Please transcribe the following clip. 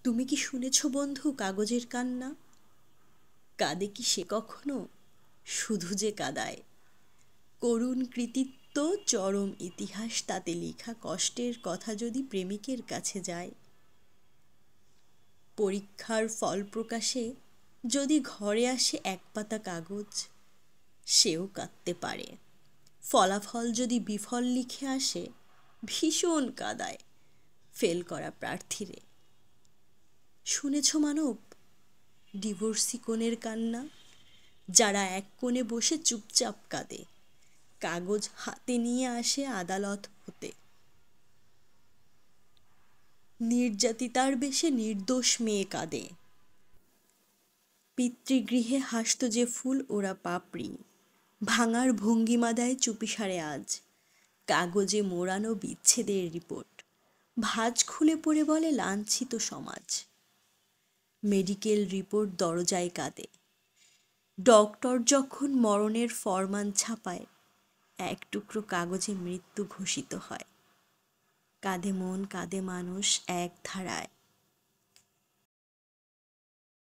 তুমি কি শুনেছ বন্ধু কাগজের কান্না? কাঁদে কি সে কখনো? শুধু যে কাদায়। করুণ কৃতিত্ব, চরম ইতিহাস, তাতে লেখা কষ্টের কথা যদি প্রেমিকের কাছে যায়। পরীক্ষার ফল প্রকাশে যদি ঘরে আসে এক পাতা কাগজ, সেও কাঁদতে পারে। ফলাফল যদি বিফল লিখে আসে, ভীষণ কাদায় ফেল করা প্রার্থীরে। শুনেছ মানব, ডিভোর্সি কোণের কান্না, যারা এক কোণে বসে চুপচাপ কাঁদে, কাগজ হাতে নিয়ে আসে আদালত হতে। নির্যাতিতার বেশে নির্দোষ মেয়ে কাঁদে। পিতৃগৃহে হাসত যে ফুল ওরা পাপড়ি, ভাঙার ভঙ্গিমা দেয় চুপিসারে আজ। কাগজে মোড়ানো বিচ্ছেদের রিপোর্ট, ভাঁজ খুলে পড়ে বলে লাঞ্ছিত সমাজ। মেডিকেল রিপোর্ট দরজায় কাঁদে, ডক্টর যখন মরণের ফরমান ছাপায়, এক টুকরো কাগজে মৃত্যু ঘোষিত হয়। কাঁদে মন, কাঁদে মানুষ এক ধারায়।